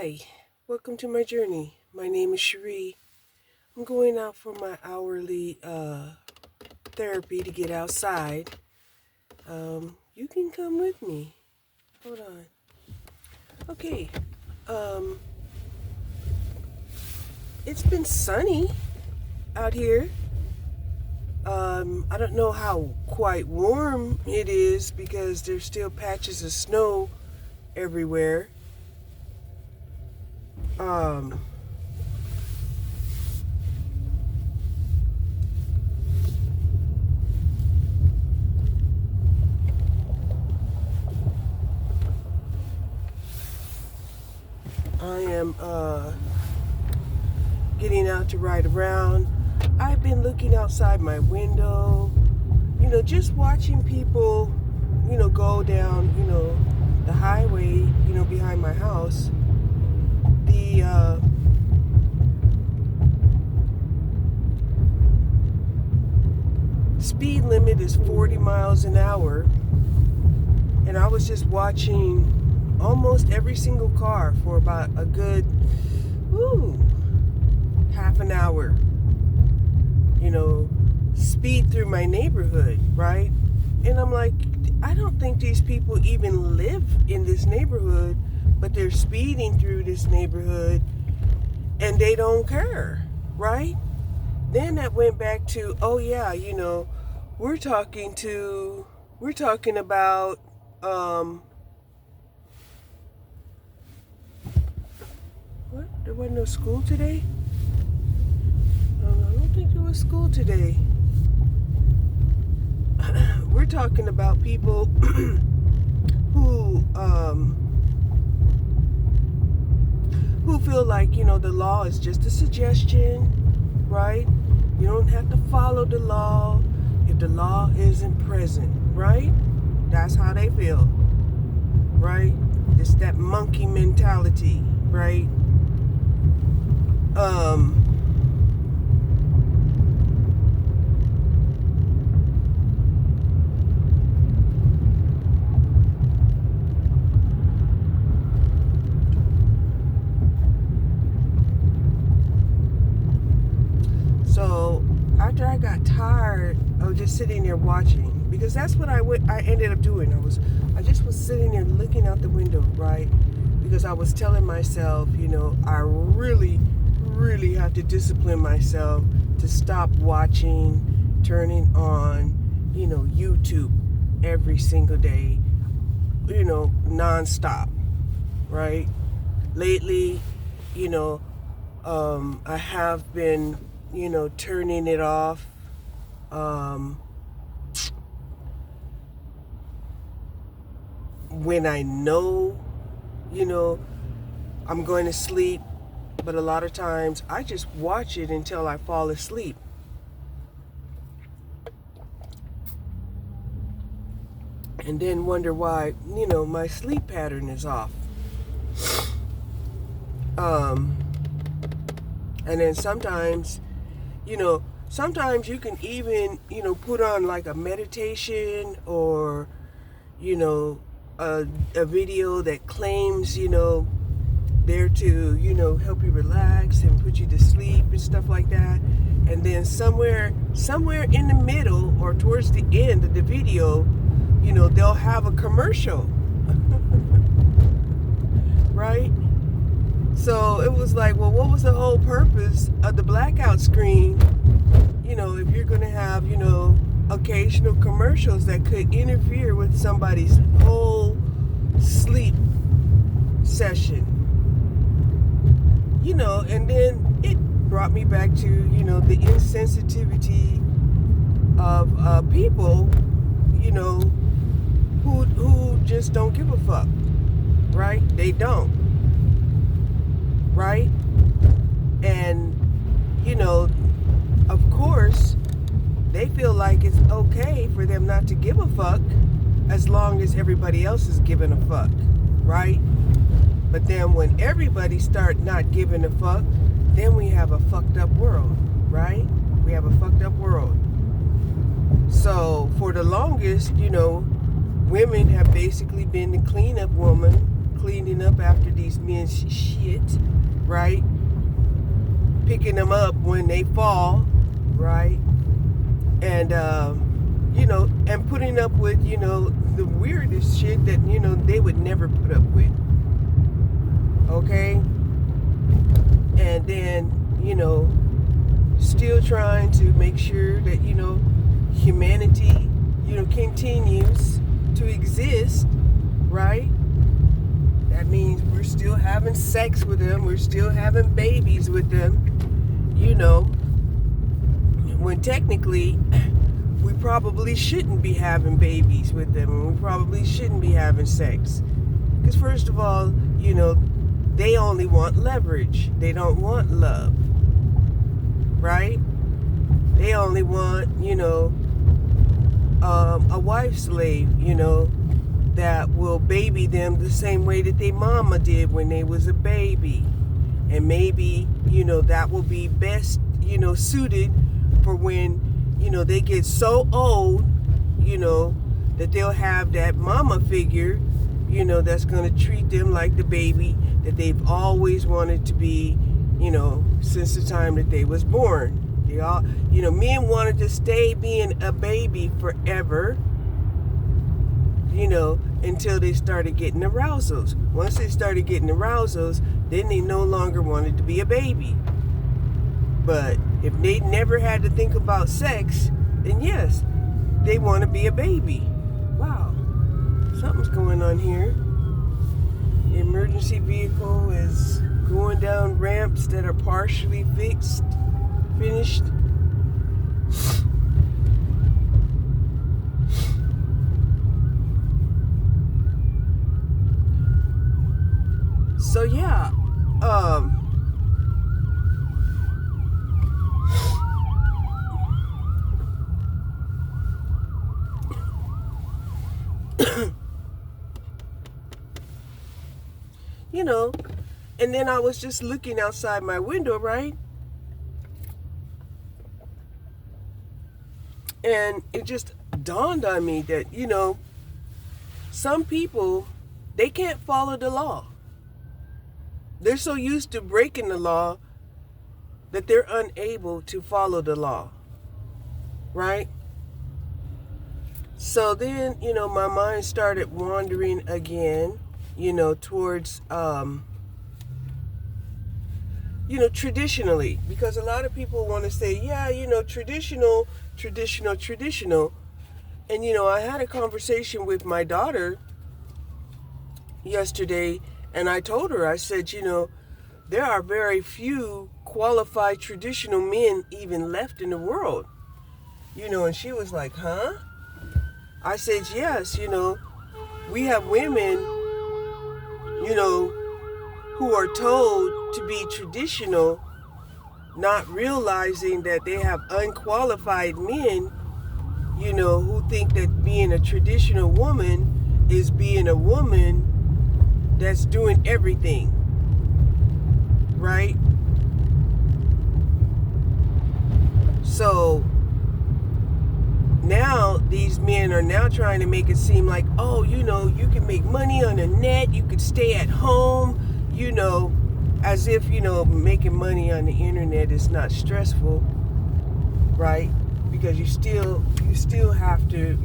Hi, welcome to my journey. My name is Cherie. I'm going out for my hourly therapy to get outside. You can come with me. Hold on. Okay. Um, it's been sunny out here. I don't know how quite warm it is because there's still patches of snow everywhere. Um, I am getting out to ride around. I've been looking outside my window, just watching people, go down, the highway, behind my house. The speed limit is 40 miles an hour, and I was just watching almost every single car for about a good half an hour, speed through my neighborhood, right? And I'm like, I don't think these people even live in this neighborhood, but they're speeding through this neighborhood and they don't care, right? Then that went back to, oh yeah, we're talking about what? There wasn't no school today? I don't think there was school today. We're talking about people who feel like, the law is just a suggestion, right? You don't have to follow the law if the law isn't present, right? That's how they feel, right? It's that monkey mentality, right? So after I got tired of just sitting there watching, because that's what I ended up doing. I just was sitting there looking out the window, right? Because I was telling myself, I really, really have to discipline myself to stop watching, turning on, YouTube every single day, nonstop, right? Lately, I have been, turning it off. When I know, I'm going to sleep, but a lot of times I just watch it until I fall asleep. And then wonder why, my sleep pattern is off. And then sometimes you can even, put on like a meditation or, a video that claims, there to, help you relax and put you to sleep and stuff like that. And then somewhere in the middle or towards the end of the video, they'll have a commercial, right? So it was like, well, what was the whole purpose of the blackout screen? If you're going to have, occasional commercials that could interfere with somebody's whole sleep session. And then it brought me back to, the insensitivity of people, who just don't give a fuck, right? They don't, right? And, of course, they feel like it's okay for them not to give a fuck as long as everybody else is giving a fuck, right? But then when everybody start not giving a fuck, then we have a fucked up world, right? We have a fucked up world. So for the longest, women have basically been the cleanup woman, cleaning up after these men's shit, right? Picking them up when they fall, right? And, and putting up with, the weirdest shit that, they would never put up with. Okay? And then, still trying to make sure that, humanity, continues to exist, right? That means we're still having sex with them. We're still having babies with them, when technically we probably shouldn't be having babies with them, and we probably shouldn't be having sex. Because first of all, they only want leverage. They don't want love, right? They only want, a wife slave, that will baby them the same way that their mama did when they was a baby. And maybe, that will be best, suited for when, they get so old, that they'll have that mama figure, that's going to treat them like the baby that they've always wanted to be, since the time that they was born. They all, men wanted to stay being a baby forever, until they started getting arousals. Once they started getting arousals, then they no longer wanted to be a baby. But if they never had to think about sex, then yes, they want to be a baby. Wow, something's going on here. The emergency vehicle is going down ramps that are partially finished. So yeah, and then I was just looking outside my window, right? And it just dawned on me that, some people, they can't follow the law. They're so used to breaking the law that they're unable to follow the law, right? So then, my mind started wandering again, towards, traditionally, because a lot of people want to say, yeah, traditional. And, I had a conversation with my daughter yesterday, and I told her, I said, there are very few qualified traditional men even left in the world, and she was like, huh? I said, yes, we have women, who are told to be traditional, not realizing that they have unqualified men, who think that being a traditional woman is being a woman that's doing everything, right? So now these men are now trying to make it seem like, oh, you can make money on the net, you could stay at home, as if, making money on the internet is not stressful, right? Because you still have to,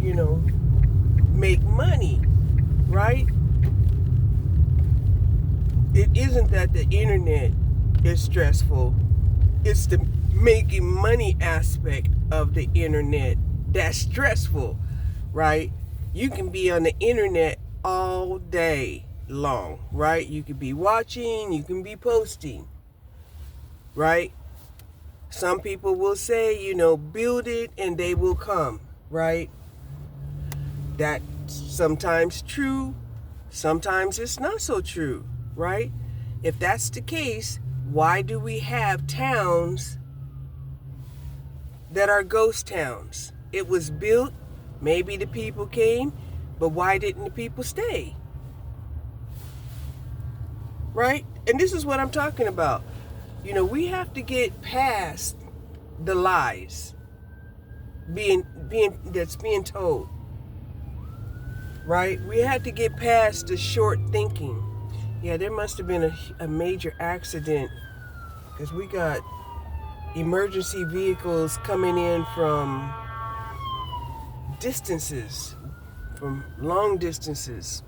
make money, right? It isn't that the internet is stressful. It's the making money aspect of the internet that's stressful, right? You can be on the internet all day long, right? You could be watching, you can be posting, right? Some people will say, build it and they will come, right? That's sometimes true, sometimes it's not so true, right? If that's the case, why do we have towns that are ghost towns? It was built, maybe the people came, but why didn't the people stay? Right? And this is what I'm talking about. We have to get past the lies that's being told. Right? We have to get past the short thinking. Yeah, there must have been a major accident because we got emergency vehicles coming in from distances, from long distances.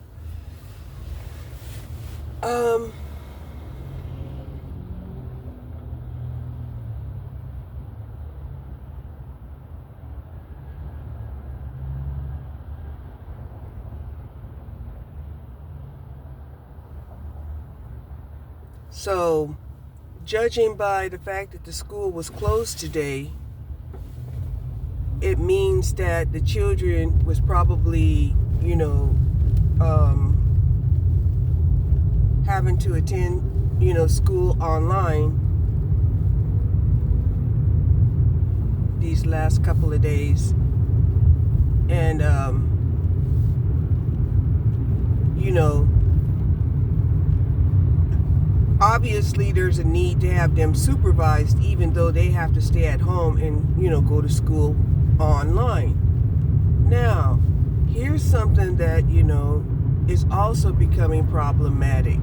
So, judging by the fact that the school was closed today, it means that the children was probably, having to attend, school online these last couple of days. And, obviously there's a need to have them supervised even though they have to stay at home and, go to school online. Now, here's something that, is also becoming problematic,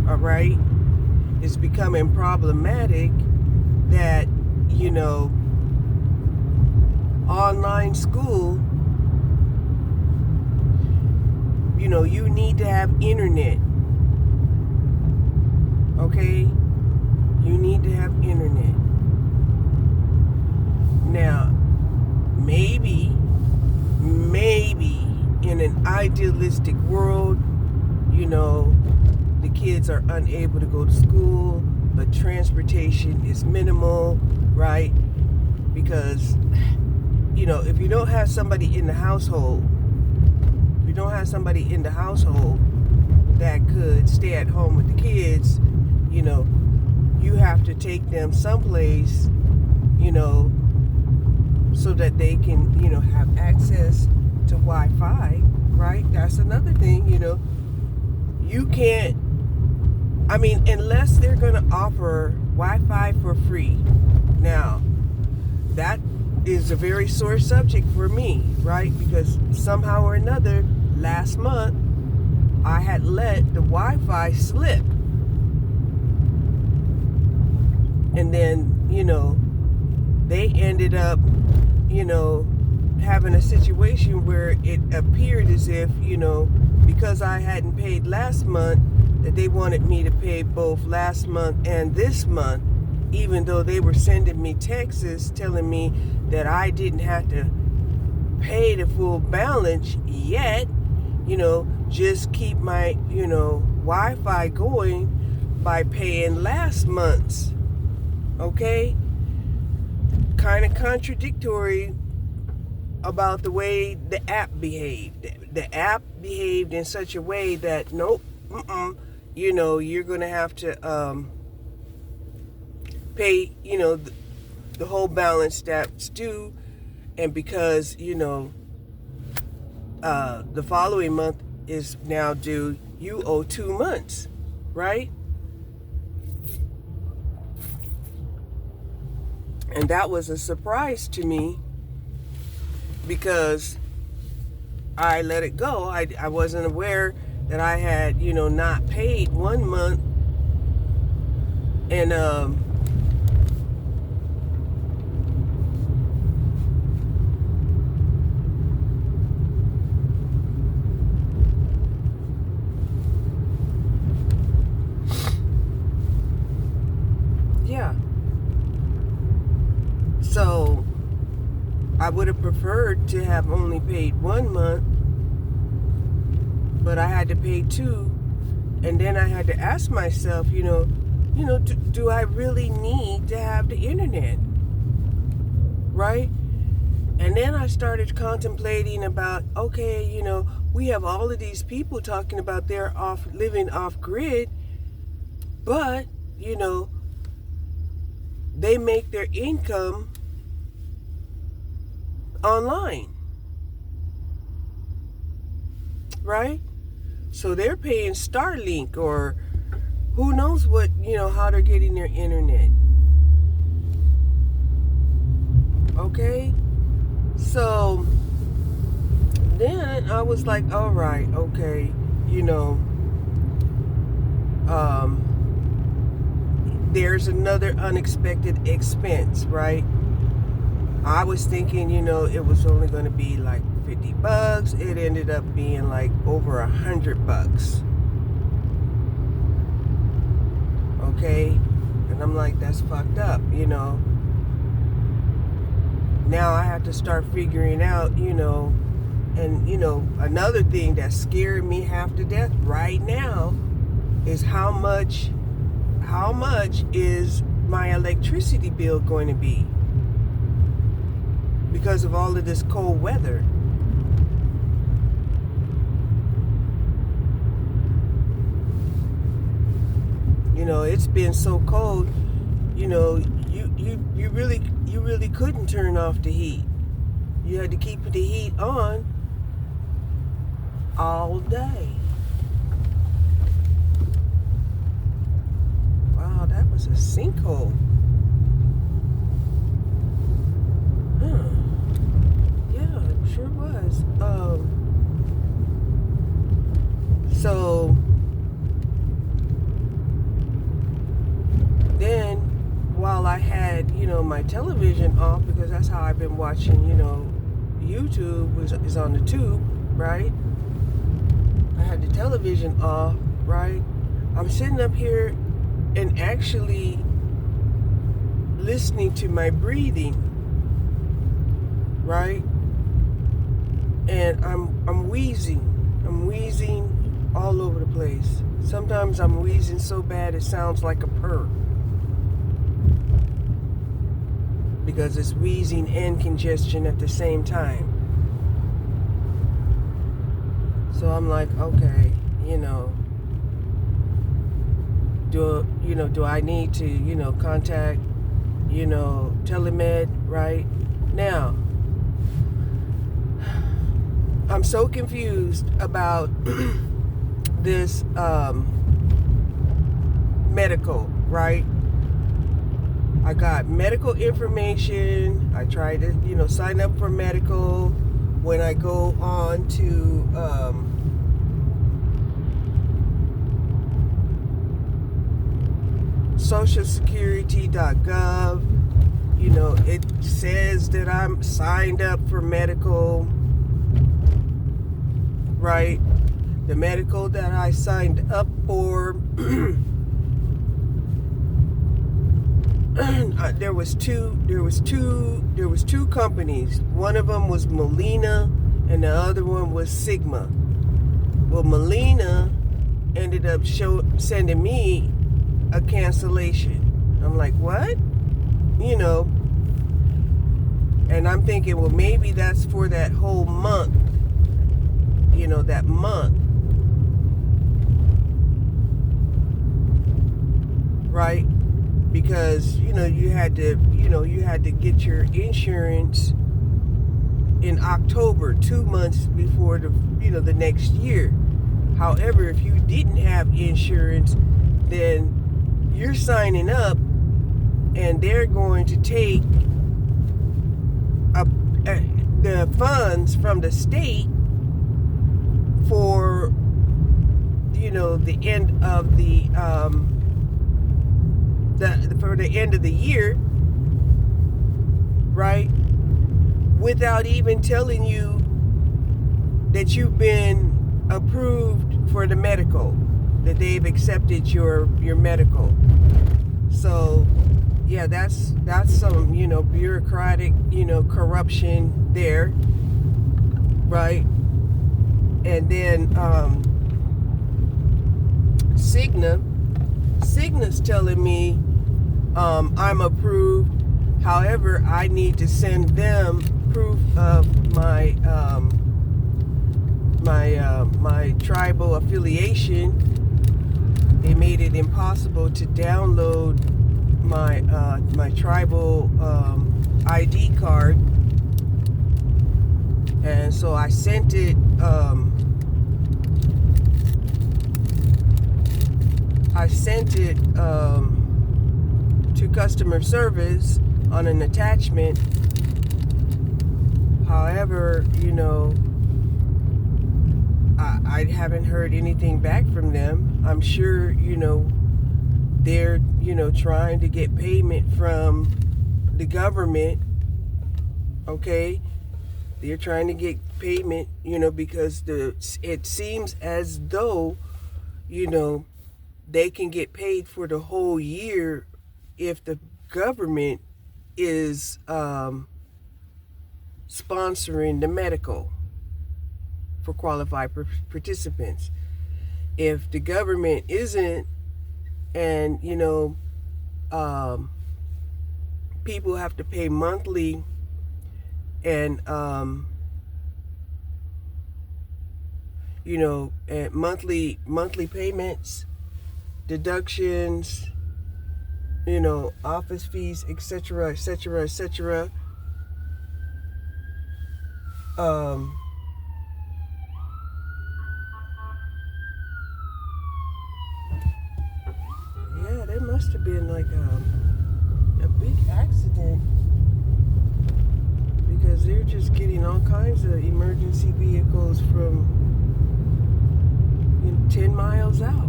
all right? It's becoming problematic that, online school, you need to have internet. Okay? You need to have internet. Now, maybe in an idealistic world, the kids are unable to go to school, but transportation is minimal, right? Because, if you don't have somebody in the household, that could stay at home with the kids, you have to take them someplace, so that they can, have access to Wi-Fi, right? That's another thing, you can't, unless they're going to offer Wi-Fi for free. Now, that is a very sore subject for me, right? Because somehow or another, last month, I had let the Wi-Fi slip. And then, they ended up, having a situation where it appeared as if, because I hadn't paid last month, that they wanted me to pay both last month and this month, even though they were sending me texts telling me that I didn't have to pay the full balance yet, just keep my, Wi-Fi going by paying last month's. Okay? Kind of contradictory about the way the app behaved. The app behaved in such a way that, nope, you're going to have to pay, the whole balance that's due. And because, the following month is now due, you owe 2 months, right? And that was a surprise to me because I let it go. I wasn't aware that I had, not paid 1 month. And, yeah. So I would have preferred to have only paid 1 month, but I had to pay 2. And then I had to ask myself, do I really need to have the internet? Right? And then I started contemplating about, okay, we have all of these people talking about they're living off grid, but, they make their income online, right? So they're paying Starlink or who knows what, how they're getting their internet. Okay? So then I was like, all right, okay, there's another unexpected expense, right? I was thinking, it was only going to be like $50. It ended up being like over $100. Okay? And I'm like, that's fucked up, Now I have to start figuring out, and another thing that's scaring me half to death right now is how much is my electricity bill going to be because of all of this cold weather. It's been so cold, you really couldn't turn off the heat. You had to keep the heat on all day. Wow, that was a sinkhole. Yeah, it sure was. So then, while I had, my television off, because that's how I've been watching, YouTube is on the tube, right? I had the television off, right? I'm sitting up here and actually listening to my breathing, right? And I'm wheezing. I'm wheezing all over the place. Sometimes I'm wheezing so bad it sounds like a purr. Because it's wheezing and congestion at the same time. So I'm like, okay, do I need to, contact, telemed, right? Now, I'm so confused about this medical, right? I got medical information. I tried to, sign up for medical. When I go on to socialsecurity.gov, it says that I'm signed up for medical, right? The medical that I signed up for, there was two companies. One of them was Molina and the other one was Sigma. Well, Molina ended up sending me a cancellation. I'm like, what? And I'm thinking, well, maybe that's for that whole month. That month. Right? Because you had to get your insurance in October, 2 months before the next year. However, if you didn't have insurance, then you're signing up and they're going to take the funds from the state for the end of for the end of the year, right? Without even telling you that you've been approved for the medical, that they've accepted your medical. So yeah, that's some bureaucratic corruption there, right? And then Cigna's telling me I'm approved. However, I need to send them proof of my my tribal affiliation. They made it impossible to download my my tribal ID card, and so I sent it. To customer service on an attachment. However, I haven't heard anything back from them. I'm sure, they're, trying to get payment from the government. Okay? They're trying to get payment, because it seems as though, they can get paid for the whole year if the government is sponsoring the medical for qualified participants. If the government isn't, and people have to pay monthly, and and monthly payments, deductions, office fees, etc., etc., etc. Yeah, there must have been like a big accident, because they're just getting all kinds of emergency vehicles from 10 miles out.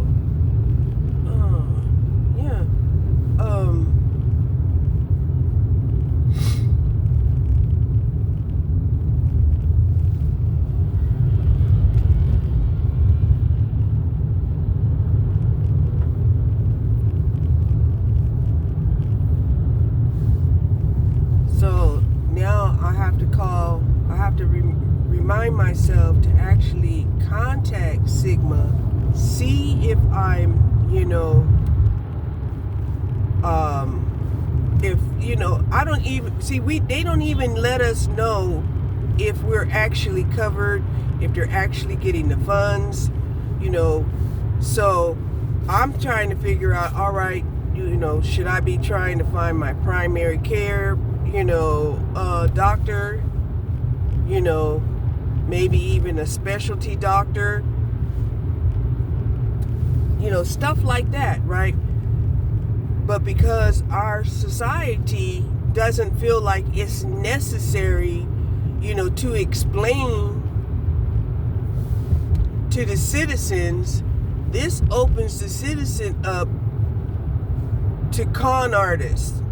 Yeah. So now I have to remind myself to actually contact Sigma, see if I'm, if, I don't even, they don't even let us know if we're actually covered, if they're actually getting the funds, so I'm trying to figure out, all right, should I be trying to find my primary care, doctor, maybe even a specialty doctor, stuff like that, right? But because our society doesn't feel like it's necessary, to explain to the citizens, this opens the citizen up to con artists,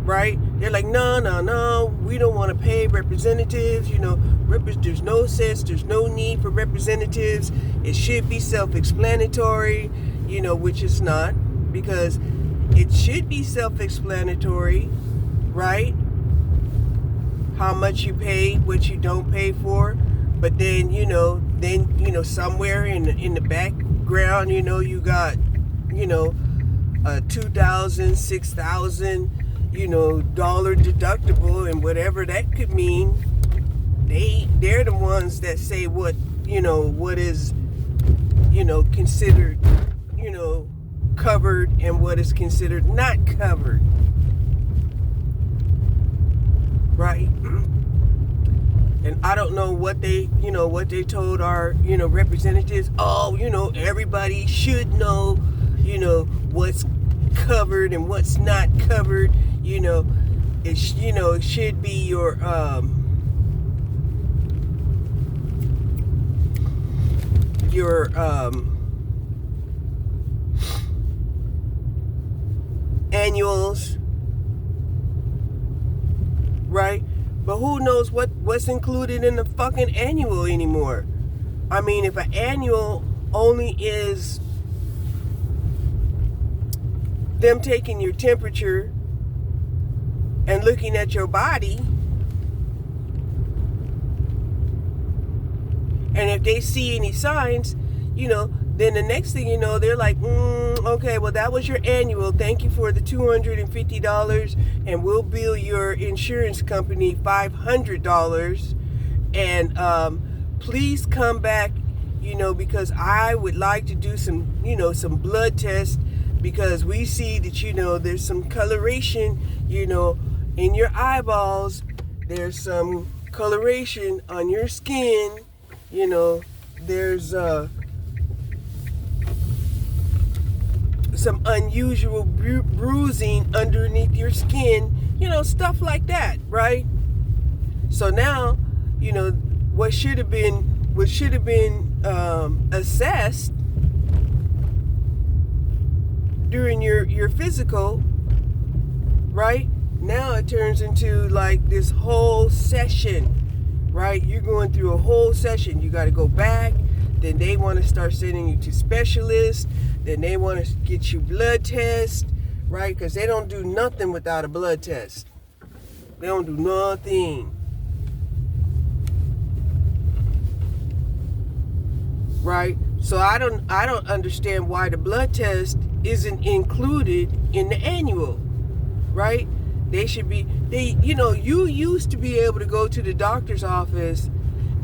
right? They're like, no, we don't want to pay representatives, there's no sense, there's no need for representatives. It should be self-explanatory, which it's not, because it should be self-explanatory, right? How much you pay, what you don't pay for. But then, somewhere in the background, you got, a $2,000, $6,000, dollar deductible, and whatever that could mean. They're the ones that say what is, considered, covered, and what is considered not covered. Right? And I don't know what they told our, representatives. Oh, everybody should know, what's covered and what's not covered. It should be your, annuals, right? But who knows what's included in the fucking annual anymore? I mean, if an annual only is them taking your temperature and looking at your body, and if they see any signs, then the next thing you know, they're like, okay, well, that was your annual. Thank you for the $250, and we'll bill your insurance company $500. And please come back, because I would like to do some blood tests, because we see that, there's some coloration, in your eyeballs. There's some coloration on your skin, there's some unusual bruising underneath your skin, stuff like that, right? So now, what should have been assessed during your physical, right? Now it turns into like this whole session, right? You're going through a whole session. You got to go back. Then they want to start sending you to specialists. Then they want to get you blood tests, right? Because they don't do nothing without a blood test. They don't do nothing. Right? So I don't understand why the blood test isn't included in the annual, right? They should be, you used to be able to go to the doctor's office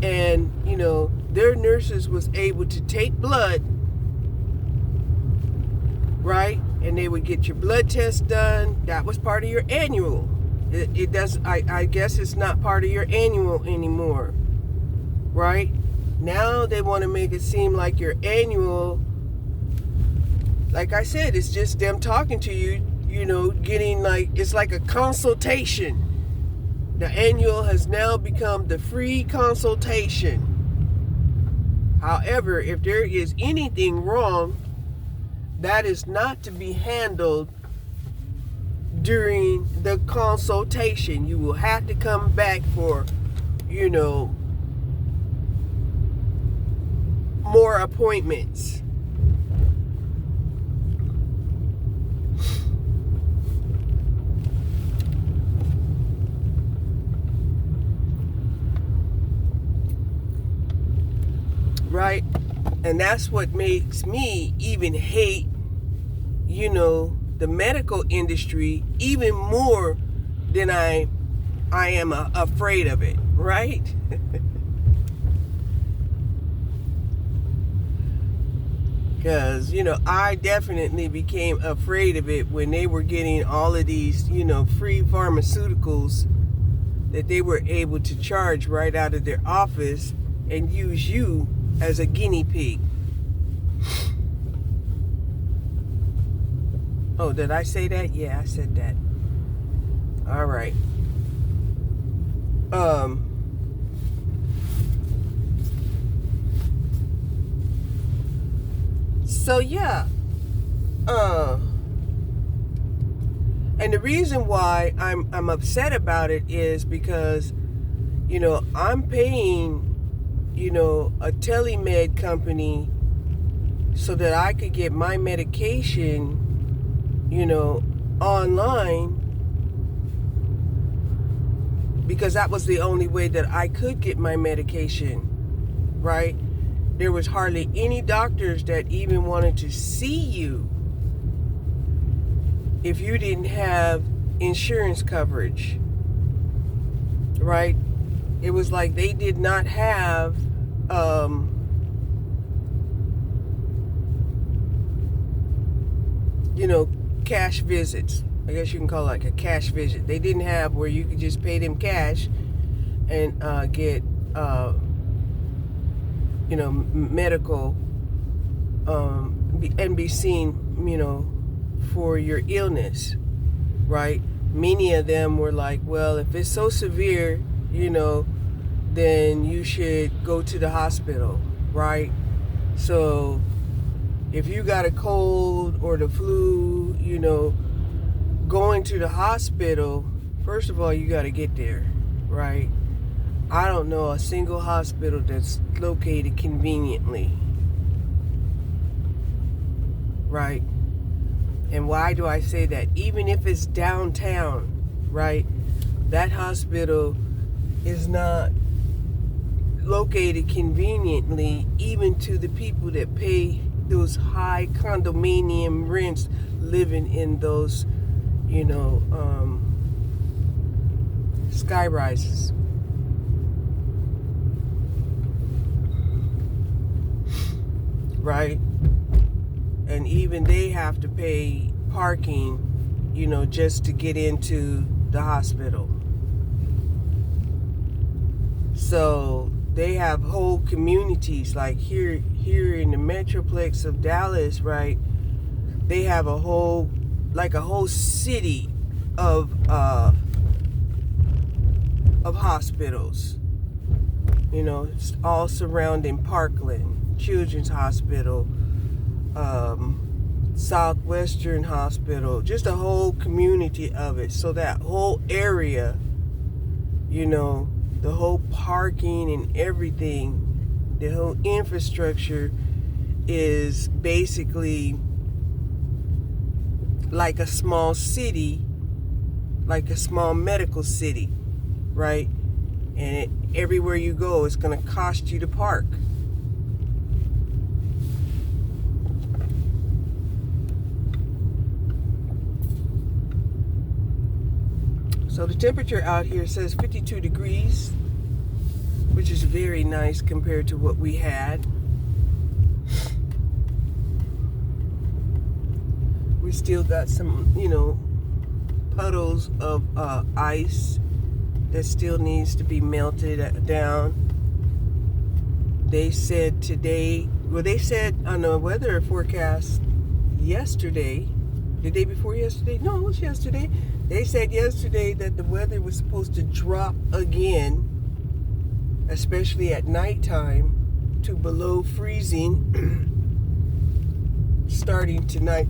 and, their nurses was able to take blood, right? And they would get your blood test done. That was part of your annual. It does, I guess it's not part of your annual anymore, right? Now they want to make it seem like your annual, like I said, it's just them talking to you, getting like, it's like a consultation. The annual has now become the free consultation. However, if there is anything wrong, that is not to be handled during the consultation. You will have to come back for, more appointments. Right? And that's what makes me even hate, the medical industry even more than I am afraid of it, right? Because, I definitely became afraid of it when they were getting all of these, free pharmaceuticals that they were able to charge right out of their office and use you as a guinea pig. Oh, did I say that? Yeah, I said that. All right. So yeah. And the reason why I'm upset about it is because, I'm paying, a telemed company so that I could get my medication, online, because that was the only way that I could get my medication, right? There was hardly any doctors that even wanted to see you if you didn't have insurance coverage, right? It was like they did not have cash visits. I guess you can call it like a cash visit. They didn't have where you could just pay them cash and get medical and be seen for your illness, right? Many of them were like, well, if it's so severe, then you should go to the hospital, right? So if you got a cold or the flu, going to the hospital, first of all, you got to get there, right? I don't know a single hospital that's located conveniently, right? And why do I say that? Even if it's downtown, right? That hospital is not located conveniently, even to the people that pay those high condominium rents living in those, sky rises. Right? And even they have to pay parking, just to get into the hospital. So they have whole communities, like here in the Metroplex of Dallas, right? They have a whole city of hospitals, You know, it's all surrounding Parkland, Children's Hospital, Southwestern Hospital, just a whole community of it. So that whole area, you know, the whole parking and everything, the whole infrastructure is basically like a small city, like a small medical city, right? And everywhere you go, it's going to cost you to park. So the temperature out here says 52 degrees, which is very nice compared to what we had. We still got some, you know, puddles of ice that still needs to be melted down. They said today, well, they said on the weather forecast yesterday, the day before yesterday, no, it was yesterday. They said yesterday that the weather was supposed to drop again, especially at nighttime, to below freezing starting tonight.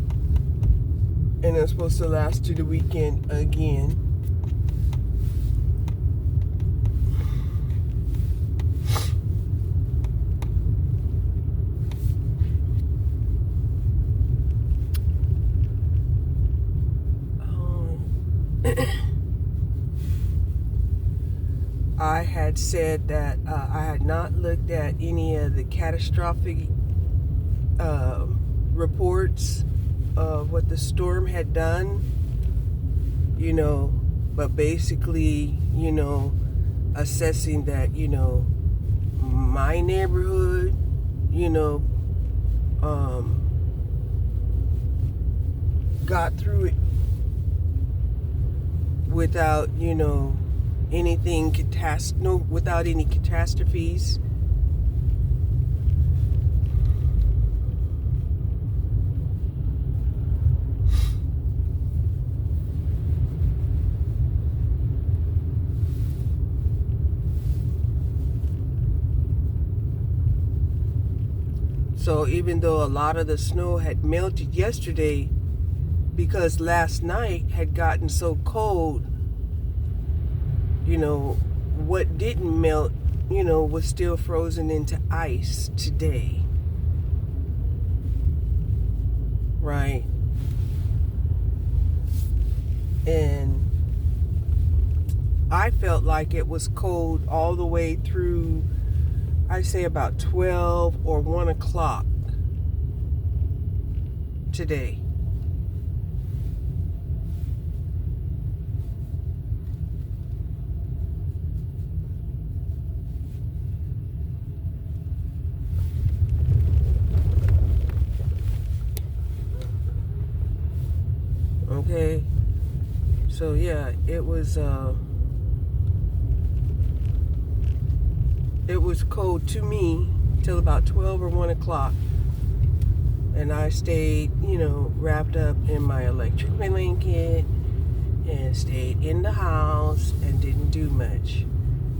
And it's supposed to last to the weekend again. I had said that I had not looked at any of the catastrophic reports of what the storm had done, you know, but basically, you know, assessing that, you know, my neighborhood, you know, got through it without, you know, anything without any catastrophes. So even though a lot of the snow had melted yesterday, because last night had gotten so cold, you know, what didn't melt, you know, was still frozen into ice today. Right? And I felt like it was cold all the way through, I'd say about 12 or 1 o'clock today. Okay, so yeah, it was cold to me till about 12 or 1 o'clock, and I stayed, you know, wrapped up in my electric blanket and stayed in the house and didn't do much.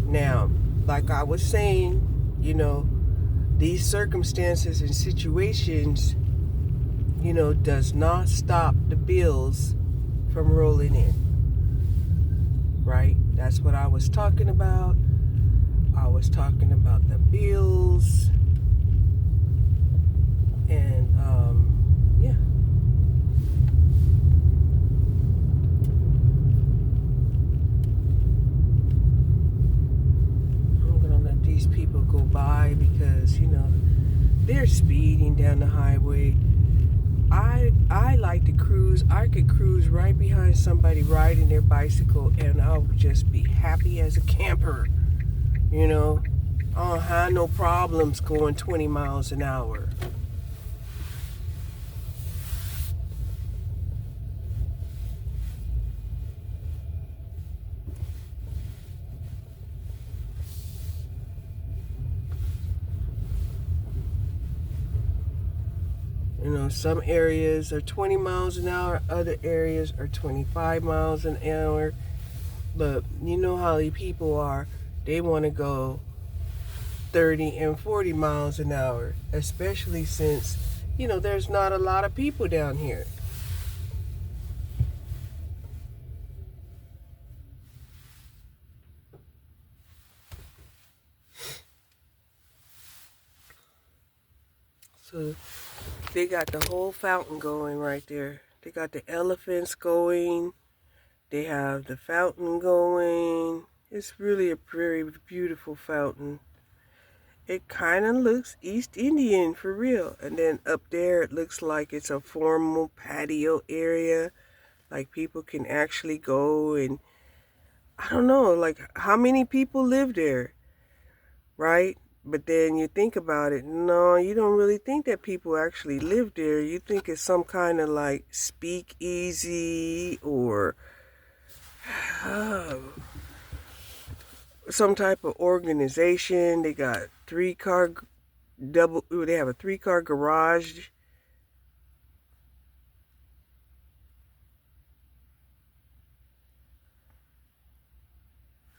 Now, like I was saying, you know, these circumstances and situations, you know, does not stop the bills from rolling in, right? That's what I was talking about. I was talking about the bills, and yeah. I'm gonna let these people go by because, you know, they're speeding down the highway. I like to cruise. I could cruise right behind somebody riding their bicycle, and I would just be happy as a camper. You know, I don't have no problems going 20 miles an hour. You know, some areas are 20 miles an hour, other areas are 25 miles an hour. But you know how the people are. They want to go 30 and 40 miles an hour, especially since, there's not a lot of people down here. So they got the whole fountain going right there. They got the elephants going. They have the fountain going. It's really a very beautiful fountain. It kind of looks East Indian for real. And then up there it looks like it's a formal patio area. Like people can actually go and, I don't know, like how many people live there, right? But then you think about it, no, you don't really think that people actually live there. You think it's some kind of like speakeasy or some type of organization. They got they have a 3-car garage.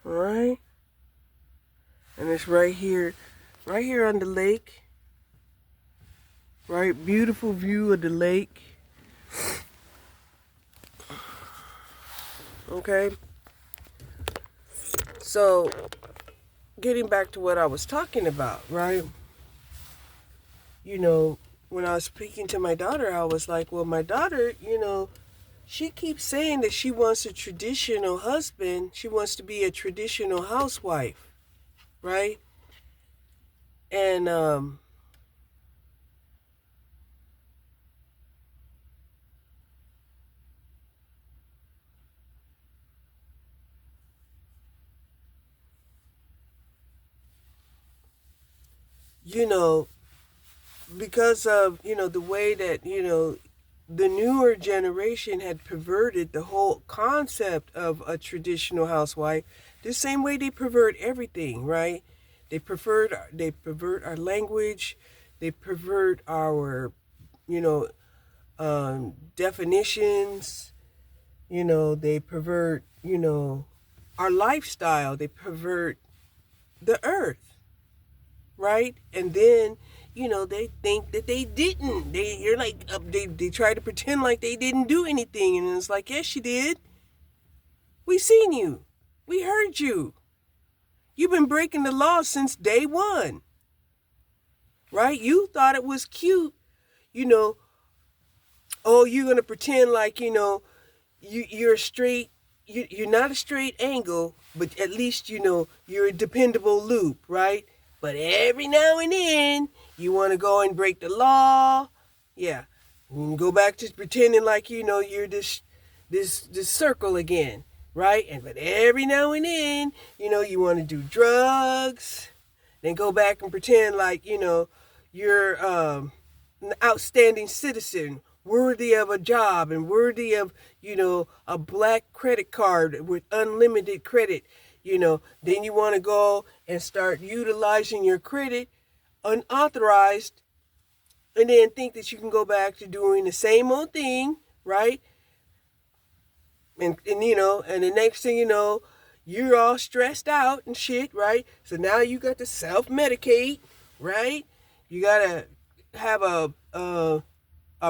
All right. And it's right here on the lake. Right, beautiful view of the lake. Okay. So, getting back to what I was talking about, right? When I was speaking to my daughter, I was like, well, my daughter, she keeps saying that she wants a traditional husband. She wants to be a traditional housewife, right? And, because of, the way that, the newer generation had perverted the whole concept of a traditional housewife, the same way they pervert everything, right? They pervert our language, they pervert our, definitions, they pervert, our lifestyle, they pervert the earth, right? And then, they think that they didn't. You're like, they try to pretend like they didn't do anything. And it's like, yes, you did. We seen you. We heard you. You've been breaking the law since day one, right? You thought it was cute, oh, you're going to pretend like, you're straight. You're not a straight angle, but at least, you're a dependable loop, right? But every now and then, you want to go and break the law. Yeah. And go back to pretending like, you're this circle again, right? But every now and then, you want to do drugs. Then go back and pretend like, you're an outstanding citizen, worthy of a job and worthy of, a black credit card with unlimited credit. Then you want to go and start utilizing your credit unauthorized, and then think that you can go back to doing the same old thing, right? And and the next thing you know, you're all stressed out and shit, right? So now you got to self-medicate, right? You gotta have a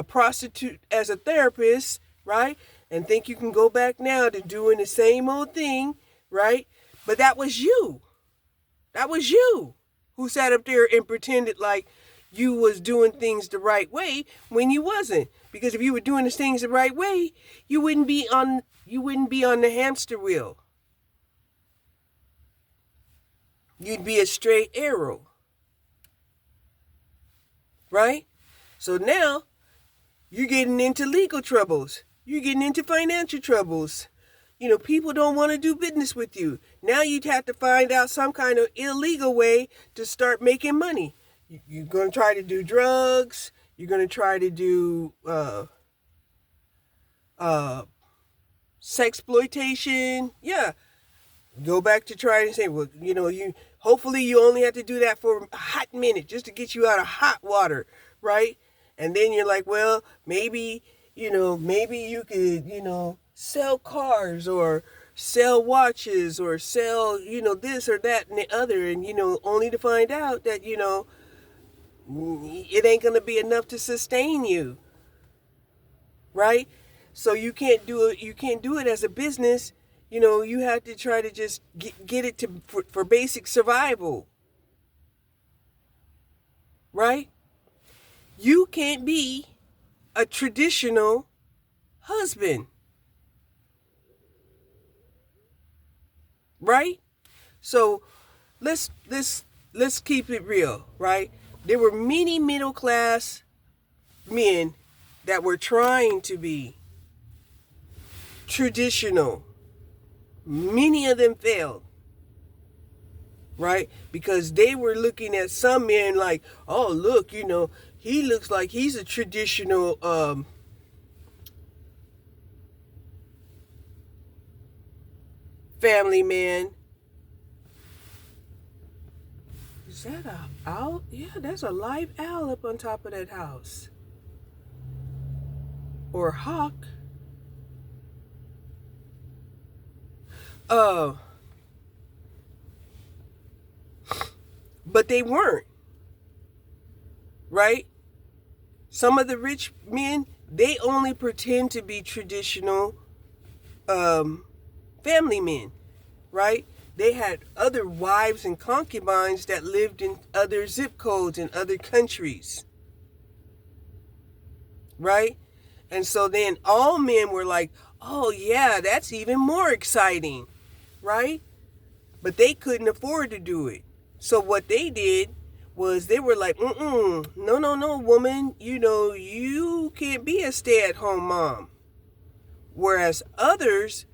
prostitute as a therapist, right? And think you can go back now to doing the same old thing, right? But that was you. That was you who sat up there and pretended like you was doing things the right way when you wasn't. Because if you were doing the things the right way, you wouldn't be on the hamster wheel. You'd be a straight arrow. Right? So now you're getting into legal troubles. You're getting into financial troubles. People don't want to do business with you. Now you'd have to find out some kind of illegal way to start making money. You're going to try to do drugs. You're going to try to do sexploitation. Yeah. Go back to try and say, well, hopefully you only have to do that for a hot minute just to get you out of hot water, right? And then you're like, well, maybe you could, sell cars or sell watches or sell, this or that and the other, and, only to find out that, it ain't going to be enough to sustain you. Right? So you can't do it as a business. You have to try to just get it for basic survival. Right? You can't be a traditional husband. Right? So let's keep it real, right? There were many middle class men that were trying to be traditional. Many of them failed. Right? Because they were looking at some men like, oh, look, he looks like he's a traditional family man. Is that a owl? Yeah, that's a live owl up on top of that house. Or hawk. But they weren't. Right? Some of the rich men, they only pretend to be traditional family men. Right? They had other wives and concubines that lived in other zip codes in other countries. Right? And so then all men were like, oh yeah, that's even more exciting. Right? But they couldn't afford to do it. So what they did was they were like, no, woman, you can't be a stay-at-home mom. Whereas others,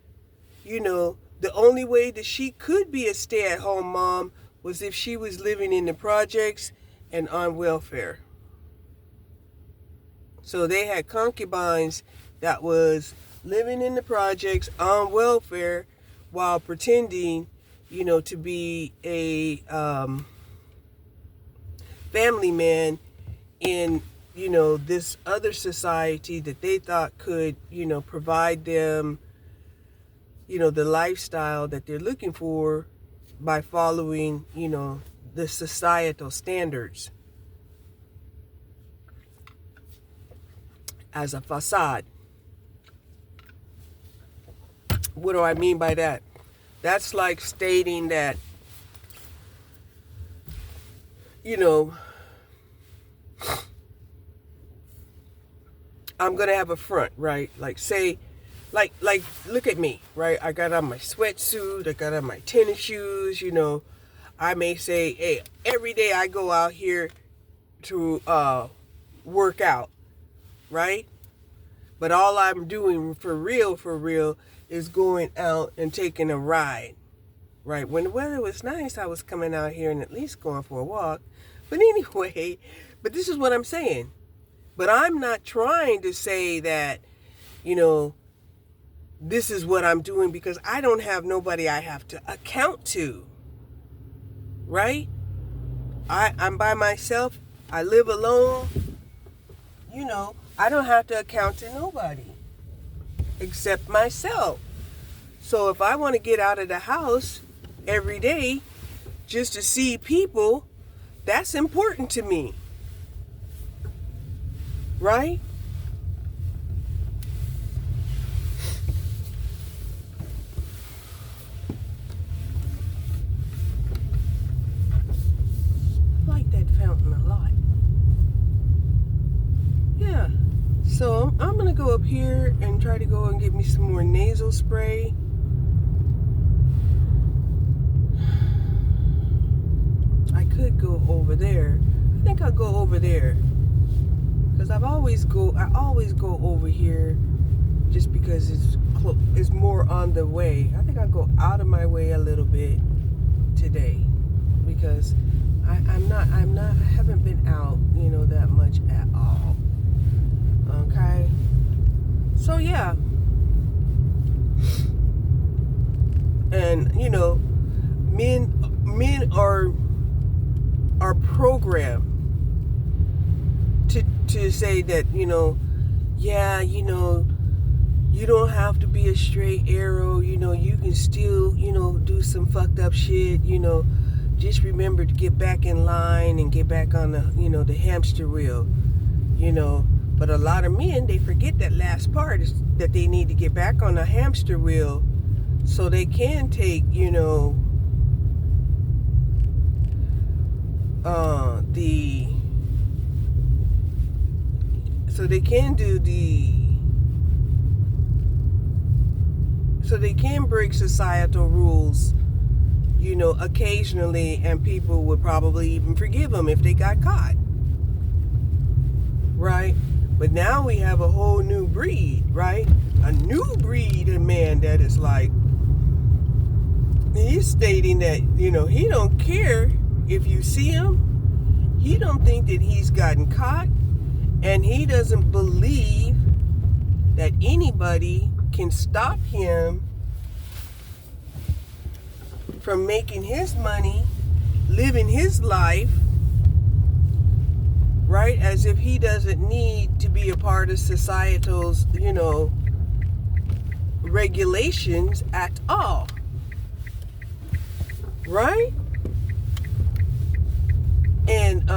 the only way that she could be a stay-at-home mom was if she was living in the projects and on welfare. So they had concubines that was living in the projects on welfare while pretending, to be a family man in, this other society that they thought could, provide them, the lifestyle that they're looking for by following, the societal standards as a facade. What do I mean by that? That's like stating that, I'm going to have a front, right? Like say, like look at me, right? I got on my sweatsuit, I got on my tennis shoes, I may say, hey, every day I go out here to work out, right? But all I'm doing for real is going out and taking a ride, right? When the weather was nice, I was coming out here and at least going for a walk. But anyway, this is what I'm saying. But I'm not trying to say that, this is what I'm doing because I don't have nobody I have to account to, right? I'm by myself. I live alone. I don't have to account to nobody except myself. So if I want to get out of the house every day just to see people, that's important to me. Right? I like that fountain a lot. Yeah. So I'm going to go up here and try to go and get me some more nasal spray. I could go over there. I think I'll go over there. Because I always go over here just because it's more on the way. I think I'll go out of my way a little bit today because I haven't been out, that much at all. Okay. So yeah. And men are programmed to say that, You don't have to be a straight arrow. You know, you can still, do some fucked up shit. Just remember to get back in line and get back on the hamster wheel. But a lot of men, they forget that last part is that they need to get back on the hamster wheel so they can take, so they can break societal rules, occasionally, and people would probably even forgive them if they got caught. Right? But now we have a whole new breed, right? A new breed of man that is like, he's stating that, he don't care if you see him. He don't think that he's gotten caught. And he doesn't believe that anybody can stop him from making his money, living his life, right? As if he doesn't need to be a part of societal's, regulations at all. Right? And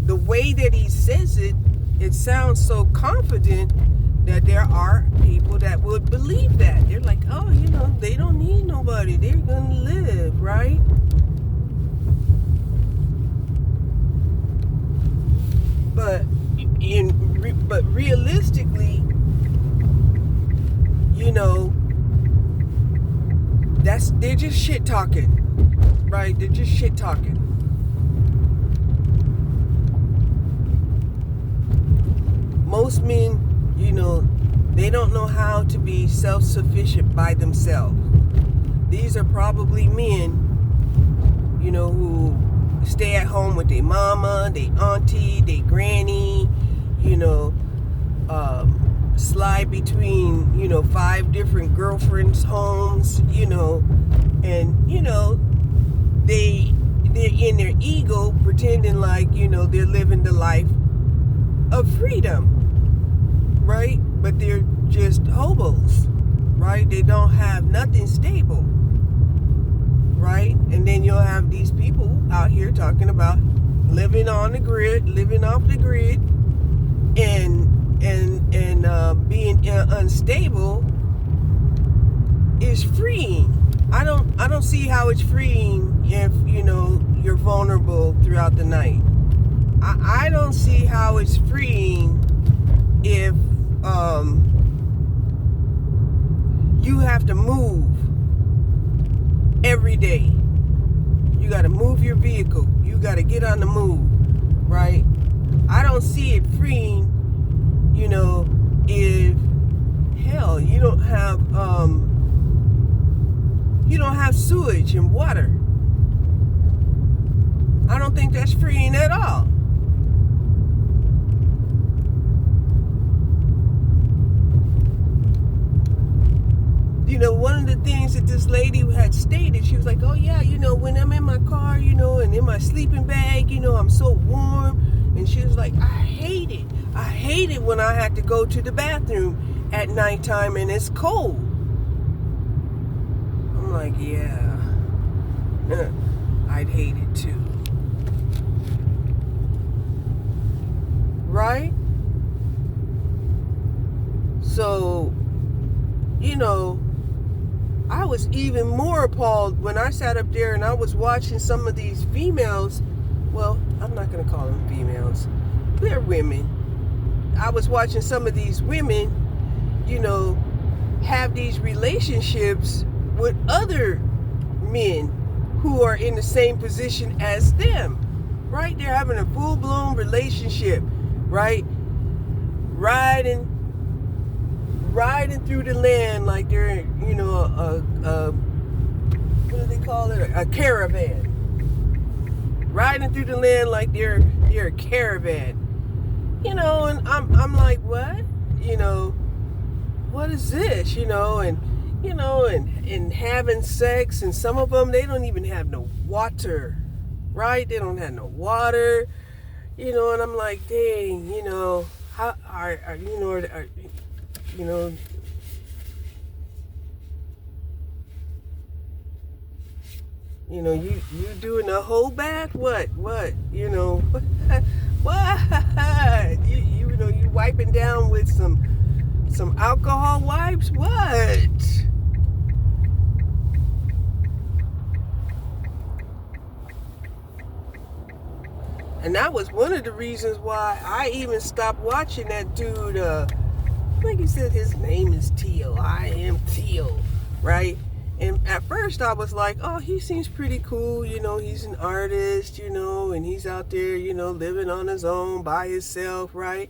the way that he says it, it sounds so confident that there are people that would believe that. They're like, oh, they don't need nobody. They're going to live, right? But realistically, they're just shit talking, right? They're just shit talking. Most men, they don't know how to be self-sufficient by themselves. These are probably men, who stay at home with their mama, their auntie, their granny, slide between, 5 different girlfriends' homes, and, they're in their ego pretending like, they're living the life of freedom, right? But they're just hobos, right? They don't have nothing stable, right? And then you'll have these people out here talking about living on the grid, living off the grid, and being unstable is freeing. I don't see how it's freeing if you're vulnerable throughout the night. I don't see how it's freeing if you have to move every day. You got to move your vehicle. You got to get on the move, right? I don't see it freeing, if hell you don't have sewage and water. I don't think that's freeing at all. One of the things that this lady had stated, she was like, oh yeah, when I'm in my car, and in my sleeping bag, I'm so warm. And she was like, I hate it. I hate it when I have to go to the bathroom at nighttime and it's cold. I'm like, yeah, I'd hate it too. Right? So, I was even more appalled when I sat up there and I was watching some of these females. Well, I'm not going to call them females. They're women. I was watching some of these women, have these relationships with other men who are in the same position as them. Right? They're having a full-blown relationship, right? Riding through the land like they're, what do they call it? A caravan. Riding through the land like they're a caravan. And I'm like, what? What is this? And having sex, and some of them, they don't even have no water, right? They don't have no water, and I'm like, dang, you know, you doing a whole bath? What? You know, what? You wiping down with some alcohol wipes? What? And that was one of the reasons why I even stopped watching that dude. I think he said his name is Teal. I am Teal, right? And at first I was like, oh, he seems pretty cool. He's an artist, and he's out there, living on his own by himself, right?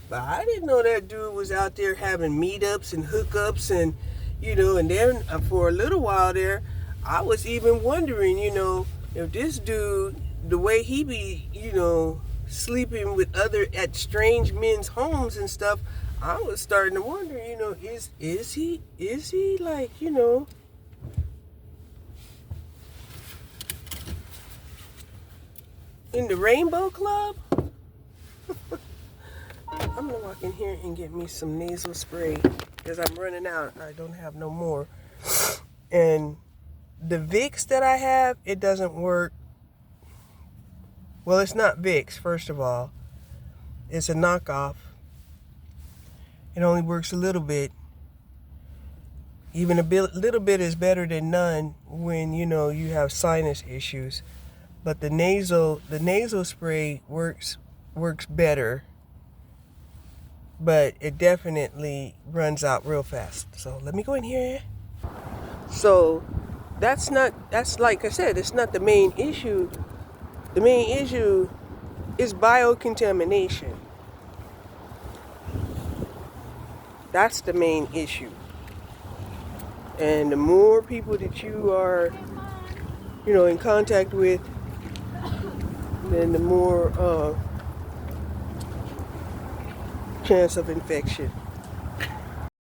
But I didn't know that dude was out there having meetups and hookups and, and then for a little while there, I was even wondering, if this dude, the way he be, sleeping with at strange men's homes and stuff, I was starting to wonder, is he like, in the Rainbow Club? I'm gonna walk in here and get me some nasal spray because I'm running out. I don't have no more. And the Vicks that I have, it doesn't work. Well, it's not Vicks, first of all. It's a knockoff. It only works a little bit. Even little bit is better than none when, you have sinus issues. But the nasal spray works better. But it definitely runs out real fast. So let me go in here. So that's like I said, it's not the main issue. The main issue is biocontamination. That's the main issue. And the more people that you are, in contact with, then the more chance of infection.